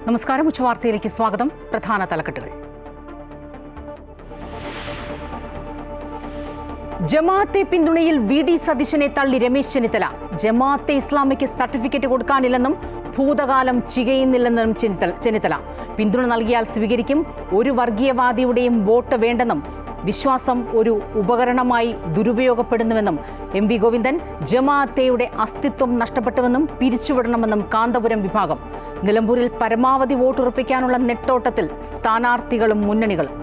നമസ്കാരം. ഉച്ചവാർത്തയിലേക്ക് സ്വാഗതം. പ്രധാന തലക്കെട്ടുകൾ. ജമാഅത്തെ പിന്തുണയിൽ വി.ഡി. സതീശനെ തള്ളി രമേശ് ചെന്നിത്തല. ജമാഅത്തെ ഇസ്ലാമിക്ക് സർട്ടിഫിക്കറ്റ് കൊടുക്കാനില്ലെന്നും ഭൂതകാലം ചികയുന്നില്ലെന്നും ചെന്നിത്തല. പിന്തുണ നൽകിയാൽ സ്വീകരിക്കും. ഒരു വർഗീയവാദിയുടെയും വോട്ട് വേണ്ടെന്നും വിശ്വാസം ഒരു ഉപകരണമായി ദുരുപയോഗപ്പെടുന്നുവെന്നും എം.വി. ഗോവിന്ദൻ. ജമാഅത്തയുടെ അസ്തിത്വം നഷ്ടപ്പെട്ടുവെന്നും പിരിച്ചുവിടണമെന്നും കാന്തപുരം വിഭാഗം. നിലമ്പൂരിൽ പരമാവധി വോട്ടുറപ്പിക്കാനുള്ള നെട്ടോട്ടത്തിൽ സ്ഥാനാർത്ഥികളും മുന്നണികളും.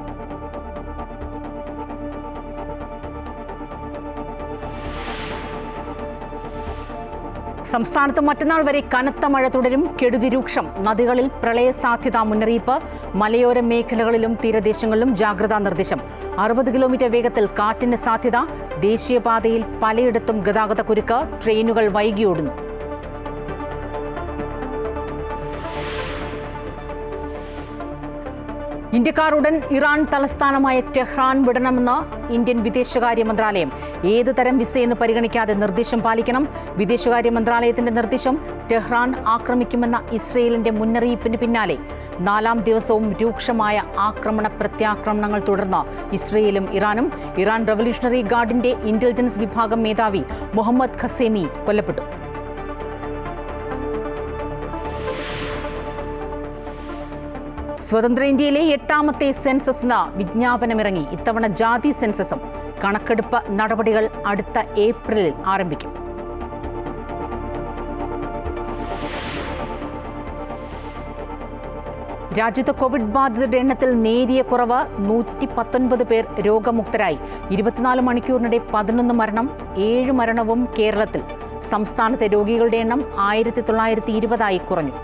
സംസ്ഥാനത്ത് മറ്റന്നാൾ വരെ കനത്ത മഴ തുടരും. കെടുതി രൂക്ഷം. നദികളിൽ പ്രളയ സാധ്യതാ മുന്നറിയിപ്പ്. മലയോര മേഖലകളിലും തീരദേശങ്ങളിലും ജാഗ്രതാ നിർദ്ദേശം. 60 കിലോമീറ്റർ വേഗത്തിൽ കാറ്റിന് സാധ്യത. ദേശീയപാതയിൽ പലയിടത്തും ഗതാഗത കുരുക്ക്. ട്രെയിനുകൾ വൈകിയോടുന്നു. ഇന്ത്യക്കാർ ഉടൻ ഇറാൻ തലസ്ഥാനമായ ടെഹ്റാൻ വിടണമെന്ന് ഇന്ത്യൻ വിദേശകാര്യ മന്ത്രാലയം. ഏത് തരം വിസയെന്ന് പരിഗണിക്കാതെ നിർദ്ദേശം പാലിക്കണം. വിദേശകാര്യ മന്ത്രാലയത്തിന്റെ നിർദ്ദേശം. ടെഹ്റാൻ ആക്രമിക്കുമെന്ന ഇസ്രയേലിന്റെ മുന്നറിയിപ്പിന് പിന്നാലെ 4ാം ദിവസവും രൂക്ഷമായ ആക്രമണ പ്രത്യാക്രമണങ്ങൾ തുടർന്ന് ഇസ്രയേലും ഇറാനും. ഇറാൻ റവല്യൂഷണറി ഗാർഡിന്റെ ഇന്റലിജൻസ് വിഭാഗം മേധാവി മുഹമ്മദ് ഖസേമി കൊല്ലപ്പെട്ടു. സ്വതന്ത്ര ഇന്ത്യയിലെ 8ാമത്തെ സെൻസസിന് വിജ്ഞാപനമിറങ്ങി. ഇത്തവണ ജാതി സെൻസസും. കണക്കെടുപ്പ് നടപടികൾ അടുത്ത ഏപ്രിലിൽ ആരംഭിക്കും. രാജ്യത്ത് കോവിഡ് ബാധിതരുടെ എണ്ണത്തിൽ നേരിയ കുറവ്. 119 പേർ രോഗമുക്തരായി. 24 മണിക്കൂറിനിടെ 11 മരണം. 7 മരണവും കേരളത്തിൽ. സംസ്ഥാനത്തെ രോഗികളുടെ എണ്ണം 1920 കുറഞ്ഞു.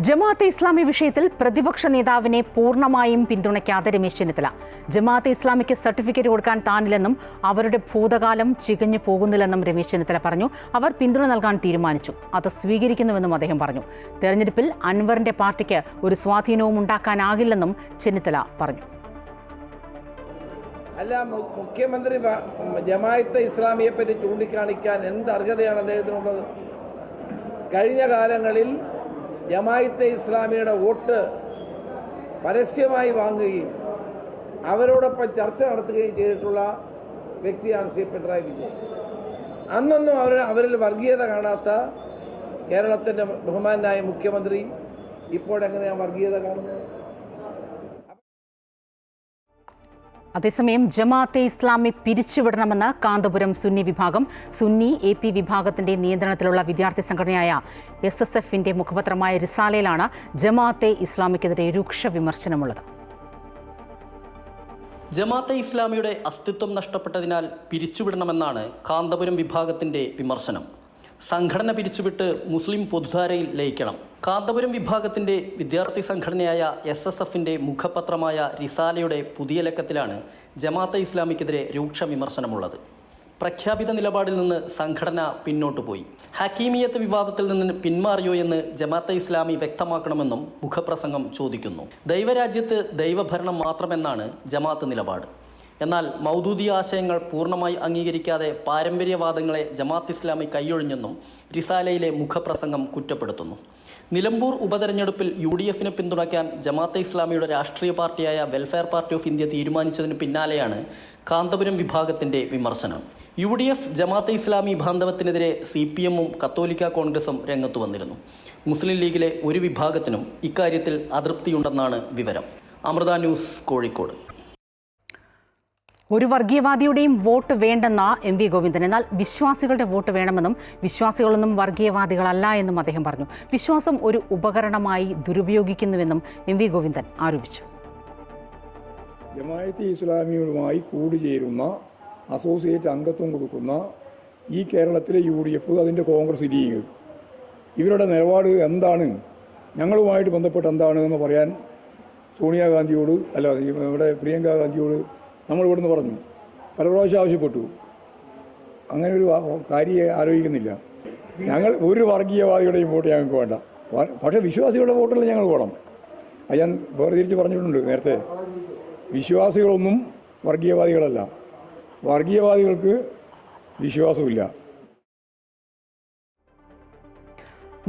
ജമാഅത്തെ ഇസ്ലാമി വിഷയത്തിൽ പ്രതിപക്ഷ നേതാവിനെ പൂർണ്ണമായും പിന്തുണയ്ക്കാതെ രമേശ് ചെന്നിത്തല. ജമാഅത്തെ ഇസ്ലാമിക്ക് സർട്ടിഫിക്കറ്റ് കൊടുക്കാൻ താനില്ലെന്നും അവരുടെ ഭൂതകാലം ചികഞ്ഞു പോകുന്നില്ലെന്നും രമേശ് ചെന്നിത്തല പറഞ്ഞു. അവർ പിന്തുണ നൽകാൻ തീരുമാനിച്ചു. അത് സ്വീകരിക്കുന്നുവെന്നും അദ്ദേഹം പറഞ്ഞു. തെരഞ്ഞെടുപ്പിൽ അൻവറിന്റെ പാർട്ടിക്ക് ഒരു സ്വാധീനവും ഉണ്ടാക്കാനാകില്ലെന്നും ചെന്നിത്തല പറഞ്ഞു. അല്ല, മുഖ്യമന്ത്രി ജമാഅത്തെ ഇസ്ലാമിയെ പറ്റി ചൂണ്ടിക്കാണിക്കാൻ എന്ത് അർഹതയാണ് അദ്ദേഹത്തിനുള്ളത്? കഴിഞ്ഞ കാലങ്ങളിൽ ജമാഅത്തെ ഇസ്ലാമിയുടെ വോട്ട് പരസ്യമായി വാങ്ങുകയും അവരോടൊപ്പം ചർച്ച നടത്തുകയും ചെയ്തിട്ടുള്ള വ്യക്തിയാണ് ശ്രീ പിണറായി വിജയൻ. അന്നൊന്നും അവരിൽ വർഗീയത കാണാത്ത കേരളത്തിൻ്റെ ബഹുമാനായ മുഖ്യമന്ത്രി ഇപ്പോഴെങ്ങനെയാണ് വർഗീയത കാണുന്നത്? അതേസമയം ജമാഅത്തെ ഇസ്ലാമി പിരിച്ചുവിടണമെന്ന് കാന്തപുരം സുന്നി വിഭാഗം. സുന്നി AP വിഭാഗത്തിന്റെ നിയന്ത്രണത്തിലുള്ള വിദ്യാർത്ഥി സംഘടനയായ SSFന്റെ മുഖപത്രമായ റിസാലയിലാണ് ജമാഅത്തെ ഇസ്ലാമിക്കെതിരെ രൂക്ഷ വിമർശനമുള്ളത്. ജമാഅത്തെ ഇസ്ലാമിയുടെ അസ്തിത്വം നഷ്ടപ്പെട്ടതിനാൽ പിരിച്ചുവിടണമെന്നാണ് കാന്തപുരം വിഭാഗത്തിന്റെ വിമർശനം. സംഘടന പിരിച്ചുവിട്ട് മുസ്ലിം പൊതുധാരയിൽ ലയിക്കണം. കാന്തപുരം വിഭാഗത്തിന്റെ വിദ്യാർത്ഥി സംഘടനയായ SSFന്റെ മുഖപത്രമായ റിസാലയുടെ പുതിയ ലക്കത്തിലാണ് ജമാഅത്തെ ഇസ്ലാമിക്കെതിരെ രൂക്ഷ വിമർശനമുള്ളത്. പ്രഖ്യാപിത നിലപാടിൽ നിന്ന് സംഘടന പിന്നോട്ടു പോയി. ഹക്കീമിയത്ത് വിവാദത്തിൽ നിന്ന് പിന്മാറിയോ എന്ന് ജമാഅത്തെ ഇസ്ലാമി വ്യക്തമാക്കണമെന്നും മുഖപ്രസംഗം ചോദിക്കുന്നു. ദൈവരാജ്യത്ത് ദൈവഭരണം മാത്രമെന്നാണ് ജമാഅത്ത് നിലപാട്. എന്നാൽ മൗദൂദി ആശയങ്ങൾ പൂർണ്ണമായി അംഗീകരിക്കാതെ പാരമ്പര്യവാദങ്ങളെ ജമാഅത്ത് ഇസ്ലാമി കൈയൊഴിഞ്ഞെന്നും റിസാലയിലെ മുഖപ്രസംഗം കുറ്റപ്പെടുത്തുന്നു. നിലമ്പൂർ ഉപതെരഞ്ഞെടുപ്പിൽ UDFനെ പിന്തുണയ്ക്കാൻ ജമാഅത്തെ ഇസ്ലാമിയുടെ രാഷ്ട്രീയ പാർട്ടിയായ വെൽഫെയർ പാർട്ടി ഓഫ് ഇന്ത്യ തീരുമാനിച്ചതിന് പിന്നാലെയാണ് കാന്തപുരം വിഭാഗത്തിൻ്റെ വിമർശനം. UDF ജമാഅത്തെ ഇസ്ലാമി ബാന്ധവത്തിനെതിരെ CPMഉം കത്തോലിക്ക കോൺഗ്രസും രംഗത്തു വന്നിരുന്നു. മുസ്ലിം ലീഗിലെ ഒരു വിഭാഗത്തിനും ഇക്കാര്യത്തിൽ അതൃപ്തിയുണ്ടെന്നാണ് വിവരം. അമൃത ന്യൂസ്, കോഴിക്കോട്. ഒരു വർഗീയവാദിയുടെയും വോട്ട് വേണ്ടെന്ന എം.വി. ഗോവിന്ദൻ. എന്നാൽ വിശ്വാസികളുടെ വോട്ട് വേണമെന്നും വിശ്വാസികളൊന്നും വർഗീയവാദികളല്ല എന്നും അദ്ദേഹം പറഞ്ഞു. വിശ്വാസം ഒരു ഉപകരണമായി ദുരുപയോഗിക്കുന്നുവെന്നും എം.വി. ഗോവിന്ദൻ ആരോപിച്ചു. ജമാഅത്തെ ഇസ്ലാമിയുമായി കൂടുചേരുന്ന അസോസിയേറ്റ് അംഗത്വം കൊടുക്കുന്ന ഈ കേരളത്തിലെ UDF, അതിൻ്റെ കോൺഗ്രസ് ലീഗ്, ഇവരുടെ നിലപാട് എന്താണ്, ഞങ്ങളുമായിട്ട് ബന്ധപ്പെട്ട് എന്താണ് എന്ന് പറയാൻ സോണിയാഗാന്ധിയോട് ഇവിടെ പ്രിയങ്ക ഗാന്ധിയോട് നമ്മൾ ഇവിടുന്ന് പറഞ്ഞു. പല പ്രാവശ്യം ആവശ്യപ്പെട്ടു. അങ്ങനെ ഒരു കാര്യം ആലോചിക്കുന്നില്ല. ഞങ്ങൾ ഒരു വർഗീയവാദിയുടെയും വോട്ട് ഞങ്ങൾക്ക് വേണ്ട. പക്ഷേ വിശ്വാസികളുടെ വോട്ടുകൾ ഞങ്ങൾ വേണം. അത് ഞാൻ വേർതിരിച്ച് പറഞ്ഞിട്ടുണ്ട് നേരത്തെ. വിശ്വാസികളൊന്നും വർഗീയവാദികളല്ല, വർഗീയവാദികൾക്ക് വിശ്വാസമില്ല.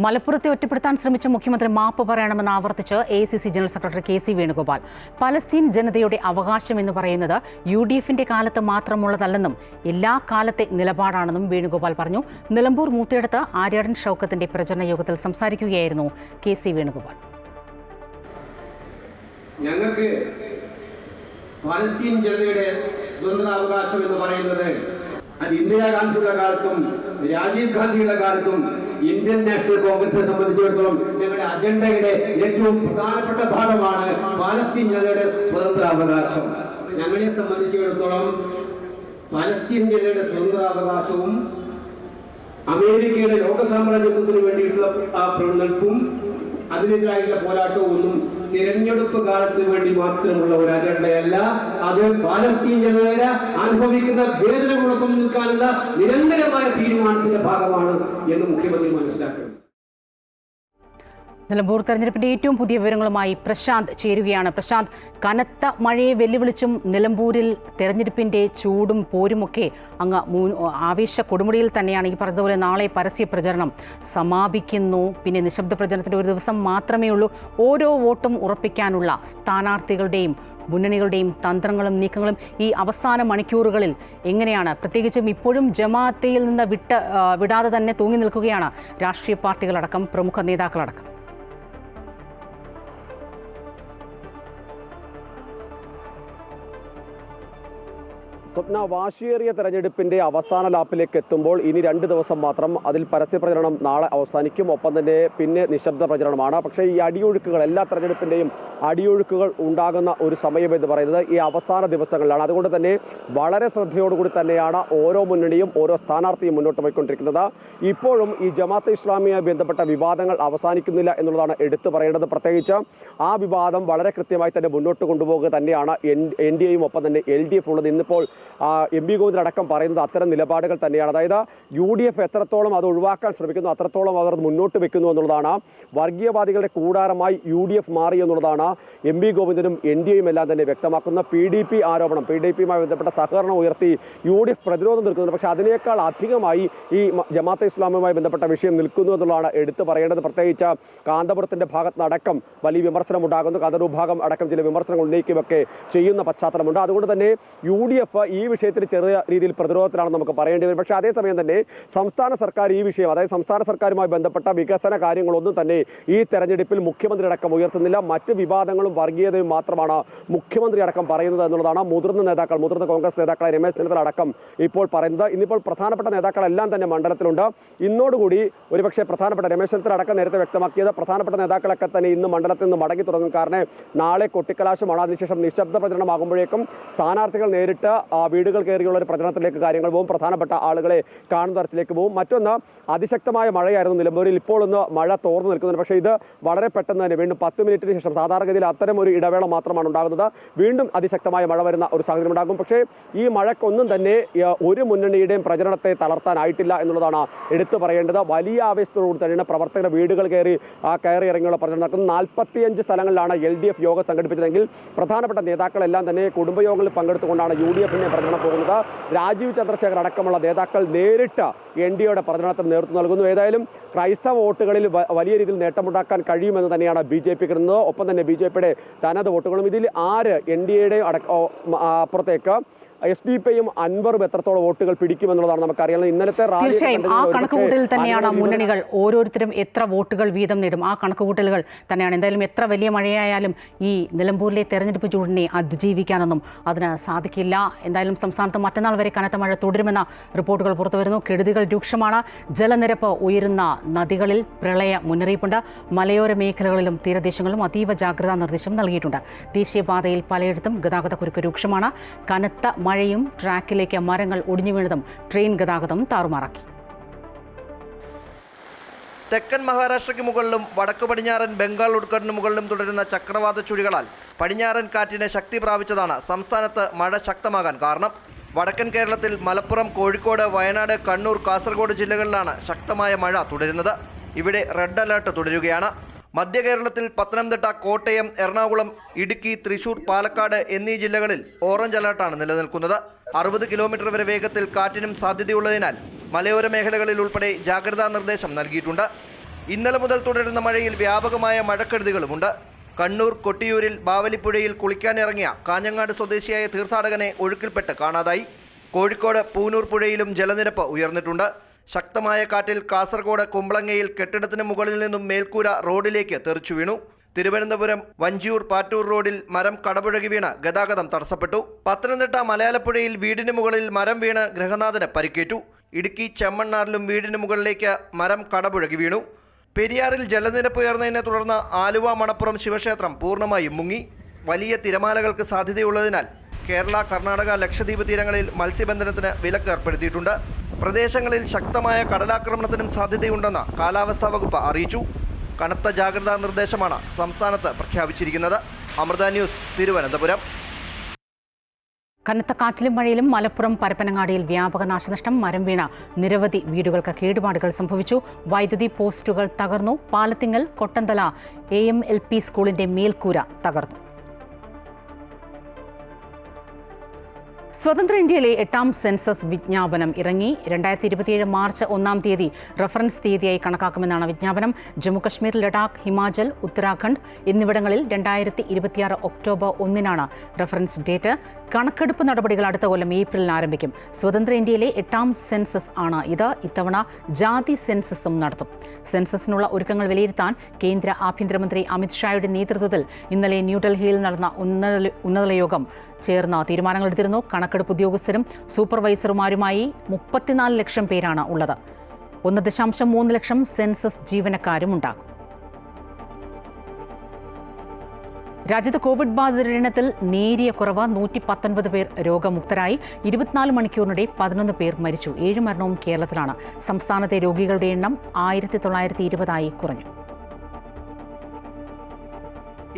മലപ്പുറത്തെ ഒറ്റപ്പെടുത്താൻ ശ്രമിച്ച മുഖ്യമന്ത്രി മാപ്പ് പറയണമെന്ന് ആവർത്തിച്ച് AICC general secretary KC Venugopal. Palestine ജനതയുടെ അവകാശം എന്ന് പറയുന്നത് UDFന്റെ കാലത്ത് മാത്രമുള്ളതല്ലെന്നും എല്ലാ കാലത്തെ നിലപാടാണെന്നും വേണുഗോപാൽ പറഞ്ഞു. നിലമ്പൂർ മൂത്തിയെടുത്ത് ആര്യാടൻ ഷൗക്കത്തിന്റെ പ്രചരണ യോഗത്തിൽ സംസാരിക്കുകയായിരുന്നു KC വേണുഗോപാൽ. ഞങ്ങൾക്ക് പലസ്തീൻ ജനതയുടെ സ്വതന്ത്രാവകാശം എന്ന് പറയുന്നത് അത് ഇന്ദിരാഗാന്ധിയുടെ കാലത്തും രാജീവ് ഗാന്ധിയുടെ കാലത്തും ഇന്ത്യൻ നാഷണൽ കോൺഗ്രസിനെ സംബന്ധിച്ചിടത്തോളം ഞങ്ങളുടെ അജണ്ടയുടെ ഏറ്റവും പ്രധാനപ്പെട്ട ഭാഗമാണ് പലസ്തീൻ ജനതയുടെ സ്വതന്ത്രാവകാശം. ഞങ്ങളെ സംബന്ധിച്ചിടത്തോളം പലസ്തീൻ ജനതയുടെ സ്വതന്ത്രാവകാശവും അമേരിക്കയുടെ ലോക സാമ്രാജ്യത്വത്തിന് വേണ്ടിയിട്ടുള്ള ആ പ്രവർത്തനവും അതിനെതിരായിട്ടുള്ള പോരാട്ടവും ഒന്നും തിരഞ്ഞെടുപ്പ് കാലത്തിന് വേണ്ടി മാത്രമുള്ള ഒരു അജണ്ടയല്ല. അത് പലസ്തീൻ ജനതയുടെ അനുഭവിക്കുന്ന വേദനകളൊപ്പം നിൽക്കാനുള്ള നിരന്തരമായ തീരുമാനത്തിന്റെ ഭാഗമാണ് എന്ന് മുഖ്യമന്ത്രി മനസ്സിലാക്കുന്നത്. നിലമ്പൂർ തെരഞ്ഞെടുപ്പിന്റെ ഏറ്റവും പുതിയ വിവരങ്ങളുമായി പ്രശാന്ത് ചേരുകയാണ്. പ്രശാന്ത്, കനത്ത മഴയെ വെല്ലുവിളിച്ചും നിലമ്പൂരിൽ തെരഞ്ഞെടുപ്പിന്റെ ചൂടും പോരുമൊക്കെ അങ്ങ് ആവേശ കൊടുമുടിയിൽ തന്നെയാണ്. ഈ പറഞ്ഞതുപോലെ നാളെ പരസ്യ പ്രചരണം സമാപിക്കുന്നു. പിന്നെ നിശബ്ദ പ്രചരണത്തിന്റെ ഒരു ദിവസം മാത്രമേ ഉള്ളൂ. ഓരോ വോട്ടും ഉറപ്പിക്കാനുള്ള സ്ഥാനാർത്ഥികളുടെയും മുന്നണികളുടെയും തന്ത്രങ്ങളും നീക്കങ്ങളും ഈ അവസാന മണിക്കൂറുകളിൽ എങ്ങനെയാണ്? പ്രത്യേകിച്ചും ഇപ്പോഴും ജമാഅത്തിൽ നിന്ന് വിടാതെ തന്നെ തൂങ്ങി നിൽക്കുകയാണ് രാഷ്ട്രീയ പാർട്ടികളടക്കം പ്രമുഖ നേതാക്കളടക്കം. സ്വപ്ന, വാശിയേറിയ തെരഞ്ഞെടുപ്പിന്റെ അവസാന ലാപ്പിലേക്ക് എത്തുമ്പോൾ ഇനി 2 ദിവസം മാത്രം. അതിൽ പരസ്യ പ്രചരണം നാളെ അവസാനിക്കും. ഒപ്പം തന്നെ പിന്നെ നിശബ്ദ പ്രചരണമാണ്. പക്ഷേ ഈ അടിയൊഴുക്കുകൾ, എല്ലാ തെരഞ്ഞെടുപ്പിന്റെയും അടിയൊഴുക്കുകൾ ഉണ്ടാകുന്ന ഒരു സമയം എന്ന് പറയുന്നത് ഈ അവസാന ദിവസങ്ങളിലാണ്. അതുകൊണ്ട് തന്നെ വളരെ ശ്രദ്ധയോടുകൂടി തന്നെയാണ് ഓരോ മുന്നണിയും ഓരോ സ്ഥാനാർത്ഥിയും മുന്നോട്ട് പോയിക്കൊണ്ടിരിക്കുന്നത്. ഇപ്പോഴും ഈ ജമാഅത്തെ ഇസ്ലാമിയുമായി ബന്ധപ്പെട്ട വിവാദങ്ങൾ അവസാനിക്കുന്നില്ല എന്നുള്ളതാണ് എടുത്തു പറയേണ്ടത്. പ്രത്യേകിച്ച് ആ വിവാദം വളരെ കൃത്യമായി തന്നെ മുന്നോട്ട് കൊണ്ടുപോകുക തന്നെയാണ് NDAയും ഒപ്പം തന്നെ LDF ഉള്ളത്. ഇന്നിപ്പോൾ MP ഗോവിന്ദൻ അടക്കം പറയുന്നത് അത്തരം നിലപാടുകൾ തന്നെയാണ്. അതായത് UDF എത്രത്തോളം അത് ഒഴിവാക്കാൻ ശ്രമിക്കുന്നു അത്രത്തോളം അവർ മുന്നോട്ട് വെക്കുന്നു എന്നുള്ളതാണ്. വർഗീയവാദികളുടെ കൂടാരമായി UDF മാറി എന്നുള്ളതാണ് MP ഗോവിന്ദനും NDAയും എല്ലാം തന്നെ വ്യക്തമാക്കുന്ന. PDP ആരോപണം, PDPയുമായി ബന്ധപ്പെട്ട സഹകരണം ഉയർത്തി UDF പ്രതിരോധം നിൽക്കുന്നുണ്ട്. പക്ഷേ അതിനേക്കാൾ അധികമായി ഈ ജമാഅത്തെ ഇസ്ലാമുമായി ബന്ധപ്പെട്ട വിഷയം നിൽക്കുന്നു എന്നുള്ളതാണ് എടുത്തു പറയേണ്ടത്. പ്രത്യേകിച്ച് കാന്തപുരത്തിന്റെ ഭാഗത്തുനിന്നടക്കം വലിയ വിമർശനം ഉണ്ടാകുന്നു. കതർ വിഭാഗം അടക്കം ചില വിമർശനങ്ങൾ ഉന്നയിക്കുകയൊക്കെ ചെയ്യുന്ന പശ്ചാത്തലമുണ്ട്. അതുകൊണ്ട് തന്നെ UDF ഈ വിഷയത്തിൽ ചെറിയ രീതിയിൽ പ്രതിരോധത്തിലാണെന്ന് നമുക്ക് പറയേണ്ടി വരും. പക്ഷേ അതേസമയം തന്നെ സംസ്ഥാന സർക്കാർ ഈ വിഷയം, അതായത് സംസ്ഥാന സർക്കാരുമായി ബന്ധപ്പെട്ട വികസന കാര്യങ്ങളൊന്നും തന്നെ ഈ തെരഞ്ഞെടുപ്പിൽ മുഖ്യമന്ത്രി അടക്കം ഉയർത്തുന്നില്ല. മറ്റ് വിവാദങ്ങളും വർഗീയതയും മാത്രമാണ് മുഖ്യമന്ത്രി അടക്കം പറയുന്നത് എന്നുള്ളതാണ് മുതിർന്ന കോൺഗ്രസ് നേതാക്കളായ രമേശ് ചെന്നിത്തല അടക്കം ഇപ്പോൾ പറയുന്നത്. ഇന്നിപ്പോൾ പ്രധാനപ്പെട്ട നേതാക്കളെല്ലാം തന്നെ മണ്ഡലത്തിലുണ്ട്. ഇന്നോടുകൂടി ഒരുപക്ഷെ പ്രധാനപ്പെട്ട രമേശ് ചെന്നിത്തല അടക്കം നേരത്തെ വ്യക്തമാക്കിയത് പ്രധാനപ്പെട്ട നേതാക്കളൊക്കെ തന്നെ ഇന്ന് മണ്ഡലത്തിൽ നിന്ന് മടങ്ങി തുടങ്ങും. കാരണം നാളെ കൊട്ടിക്കലാശമാണ്. അതിനുശേഷം നിശബ്ദ പ്രചരണമാകുമ്പോഴേക്കും സ്ഥാനാർത്ഥികൾ നേരിട്ട് വീടുകൾ കയറിയുള്ള ഒരു പ്രചരണത്തിലേക്ക് കാര്യങ്ങൾ പോകും. പ്രധാനപ്പെട്ട ആളുകളെ കാണുന്ന തരത്തിലേക്ക് പോകും. മറ്റൊന്ന്, അതിശക്തമായ മഴയായിരുന്നു നിലമ്പൂരിൽ. ഇപ്പോൾ ഒന്ന് മഴ തോർന്നു നിൽക്കുന്നുണ്ട്. പക്ഷേ ഇത് വളരെ പെട്ടെന്ന് തന്നെ വീണ്ടും 10 മിനിറ്റിന് ശേഷം, സാധാരണഗതിയിൽ അത്തരം ഒരു ഇടവേള മാത്രമാണ് ഉണ്ടാകുന്നത്, വീണ്ടും അതിശക്തമായ മഴ വരുന്ന ഒരു സാഹചര്യം ഉണ്ടാകും. പക്ഷേ ഈ മഴക്കൊന്നും തന്നെ ഒരു മുന്നണിയുടെയും പ്രചരണത്തെ തളർത്താനായിട്ടില്ല എന്നുള്ളതാണ് എടുത്തു പറയേണ്ടത്. വലിയ ആവേശത്തോടുകൂടി തന്നെയാണ് പ്രവർത്തകരുടെ വീടുകൾ കയറി ഇറങ്ങിയുള്ള പ്രചരണം നടക്കുന്നത്. 45 സ്ഥലങ്ങളിലാണ് LDF യോഗം സംഘടിപ്പിച്ചതെങ്കിൽ പ്രധാനപ്പെട്ട നേതാക്കളെല്ലാം തന്നെ കുടുംബയോഗങ്ങളിൽ പങ്കെടുത്തുകൊണ്ടാണ് UDFന്റെ പ്രചരണം പോകുന്നത്. രാജീവ് ചന്ദ്രശേഖർ അടക്കമുള്ള നേതാക്കൾ നേരിട്ട് NDAയുടെ പ്രചരണത്തിന് നേതൃത്വം നൽകുന്നു. ഏതായാലും ക്രൈസ്തവ വോട്ടുകളിൽ വലിയ രീതിയിൽ നേട്ടമുണ്ടാക്കാൻ കഴിയുമെന്ന് തന്നെയാണ് BJP കരുതുന്നത്. ഒപ്പം തന്നെ BJPയുടെ തനത് വോട്ടുകളും. ഇതിൽ ആര് NDAയുടെ അപ്പുറത്തേക്ക് SDP-യും അൻവറും എത്രത്തോളം വോട്ടുകൾ പിടിക്കുമെന്നുള്ളതാണ് നമുക്കറിയാം. ഇന്നലത്തെ തീർച്ചയായും ആ കണക്കുകൂട്ടലിൽ തന്നെയാണ് മുന്നണികൾ ഓരോരുത്തരും എത്ര വോട്ടുകൾ വീതം നേടും. ആ കണക്കുകൂട്ടലുകൾ തന്നെയാണ്. എന്തായാലും എത്ര വലിയ മഴയായാലും ഈ നിലമ്പൂരിലെ തെരഞ്ഞെടുപ്പ് ചൂടിനെ അതിജീവിക്കാനൊന്നും അതിന് സാധിക്കില്ല. എന്തായാലും സംസ്ഥാനത്ത് മറ്റന്നാൾ വരെ കനത്ത മഴ തുടരുമെന്ന റിപ്പോർട്ടുകൾ പുറത്തുവരുന്നു. കെടുതികൾ രൂക്ഷമാണ്. ജലനിരപ്പ് ഉയരുന്ന നദികളിൽ പ്രളയ മുന്നറിയിപ്പുണ്ട്. മലയോര മേഖലകളിലും തീരദേശങ്ങളിലും അതീവ ജാഗ്രതാ നിർദ്ദേശം നൽകിയിട്ടുണ്ട്. ദേശീയപാതയിൽ പലയിടത്തും ഗതാഗതക്കുരുക്ക് രൂക്ഷമാണ്. കനത്ത മഴയും ട്രാക്കിലേക്ക് മരങ്ങൾ ഒടിഞ്ഞു വീണതും ട്രെയിൻ ഗതാഗതം താറുമാറാക്കി. തെക്കൻ മഹാരാഷ്ട്രയ്ക്ക് മുകളിലും വടക്കു പടിഞ്ഞാറൻ ബംഗാൾ ഉൾക്കടലിന് മുകളിലും തുടരുന്ന ചക്രവാത ചുഴികളാൽ പടിഞ്ഞാറൻ കാറ്റിന് ശക്തി പ്രാപിച്ചതാണ് സംസ്ഥാനത്ത് മഴ ശക്തമാകാൻ കാരണം. വടക്കൻ കേരളത്തിൽ മലപ്പുറം, കോഴിക്കോട്, വയനാട്, കണ്ണൂർ, കാസർഗോഡ് ജില്ലകളിലാണ് ശക്തമായ മഴ തുടരുന്നത്. ഇവിടെ റെഡ് അലേർട്ട് തുടരുകയാണ്. മധ്യ കേരളത്തിൽ പത്തനംതിട്ട, കോട്ടയം, എറണാകുളം, ഇടുക്കി, തൃശൂർ, പാലക്കാട് എന്നീ ജില്ലകളിൽ ഓറഞ്ച് അലർട്ടാണ് നിലനിൽക്കുന്നത്. 60 കിലോമീറ്റർ വരെ വേഗത്തിൽ കാറ്റിനും സാധ്യതയുള്ളതിനാൽ മലയോര മേഖലകളിൽ ഉൾപ്പെടെ ജാഗ്രതാ നിർദ്ദേശം നൽകിയിട്ടുണ്ട്. ഇന്നലെ മുതൽ തുടരുന്ന മഴയിൽ വ്യാപകമായ മഴക്കെടുതികളുമുണ്ട്. കണ്ണൂർ കൊട്ടിയൂരിൽ ബാവലിപ്പുഴയിൽ കുളിക്കാനിറങ്ങിയ കാഞ്ഞങ്ങാട് സ്വദേശിയായ തീർത്ഥാടകനെ ഒഴുക്കിൽപ്പെട്ട് കാണാതായി. കോഴിക്കോട് പൂനൂർ പുഴയിലും ജലനിരപ്പ് ഉയർന്നിട്ടുണ്ട്. ശക്തമായ കാറ്റിൽ കാസർഗോഡ് കുമ്പളങ്ങയിൽ കെട്ടിടത്തിന് മുകളിൽ നിന്നും മേൽക്കൂര റോഡിലേക്ക് തെറിച്ചു വീണു. തിരുവനന്തപുരം വഞ്ചിയൂർ പാറ്റൂർ റോഡിൽ മരം കടപുഴകി വീണ് ഗതാഗതം തടസ്സപ്പെട്ടു. പത്തനംതിട്ട മലയാലപ്പുഴയിൽ വീടിന് മുകളിൽ മരം വീണ് ഗൃഹനാഥന് പരിക്കേറ്റു. ഇടുക്കി ചെമ്മണ്ണാറിലും വീടിന് മുകളിലേക്ക് മരം കടപുഴകി വീണു. പെരിയാറിൽ ജലനിരപ്പ് ഉയർന്നതിനെ തുടർന്ന് ആലുവ മണപ്പുറം ശിവക്ഷേത്രം പൂർണ്ണമായും മുങ്ങി. വലിയ തിരമാലകൾക്ക് സാധ്യതയുള്ളതിനാൽ കേരള, കർണാടക, ലക്ഷദ്വീപ് തീരങ്ങളിൽ മത്സ്യബന്ധനത്തിന് വിലക്ക് ഏർപ്പെടുത്തിയിട്ടുണ്ട്. പ്രദേശങ്ങളിൽ ശക്തമായ കടലാക്രമണത്തിനും സാധ്യതയുണ്ടെന്ന് കാലാവസ്ഥാ വകുപ്പ് അറിയിച്ചു. കനത്ത ജാഗ്രതാ നിർദ്ദേശമാണ് സംസ്ഥാനത്ത് പ്രഖ്യാപിച്ചിരിക്കുന്നത്. അമൃത ന്യൂസ്, തിരുവനന്തപുരം. കനത്ത കാറ്റിലും മഴയിലും മലപ്പുറം പരപ്പനങ്ങാടിയിൽ വ്യാപക നാശനഷ്ടം. മരം വീണ നിരവധി വീടുകൾക്ക് കേടുപാടുകൾ സംഭവിച്ചു. വൈദ്യുതി പോസ്റ്റുകൾ തകർന്നു. പാലത്തിങ്ങൽ കൊട്ടന്തല AMLP സ്കൂളിന്റെ മേൽക്കൂര തകർന്നു. സ്വതന്ത്ര ഇന്ത്യയിലെ 8ാം സെൻസസ് വിജ്ഞാപനം ഇറങ്ങി. 2027 മാർച്ച് 1-ാം തീയതി റഫറൻസ് തീയതിയായി കണക്കാക്കുമെന്നാണ് വിജ്ഞാപനം. ജമ്മുകശ്മീർ, ലഡാക്ക്, ഹിമാചൽ, ഉത്തരാഖണ്ഡ് എന്നിവിടങ്ങളിൽ 2026 ഒക്ടോബർ 1-നാണ് റഫറൻസ് ഡേറ്റ്. കണക്കെടുപ്പ് നടപടികൾ അടുത്ത കൊല്ലം ഏപ്രിലിൽ ആരംഭിക്കും. സ്വതന്ത്ര ഇന്ത്യയിലെ 8ാം സെൻസസ് ആണ് ഇത്. ഇത്തവണ ജാതി സെൻസസും നടത്തും. സെൻസസിനുള്ള ഒരുക്കങ്ങൾ വിലയിരുത്താൻ കേന്ദ്ര ആഭ്യന്തരമന്ത്രി അമിത്ഷായുടെ നേതൃത്വത്തിൽ ഇന്നലെ ന്യൂഡൽഹിയിൽ നടന്ന ഉന്നതതല യോഗം ചേർന്ന് തീരുമാനങ്ങളെടുത്തിരുന്നു. കണക്കെടുപ്പ് ഉദ്യോഗസ്ഥരും സൂപ്പർവൈസർമാരുമായി 34 ലക്ഷം പേരാണ് ഉള്ളത്. 1.3 ലക്ഷം സെൻസസ് ജീവനക്കാരും ഉണ്ടാകും. രാജ്യത്ത് കോവിഡ് ബാധിതരുടെ എണ്ണത്തിൽ നേരിയ കുറവ്. 119 പേർ രോഗമുക്തരായി. 24 മണിക്കൂറിനിടെ 11 പേർ മരിച്ചു. 7 മരണവും കേരളത്തിലാണ്. സംസ്ഥാനത്തെ രോഗികളുടെ എണ്ണം 1920 കുറഞ്ഞു.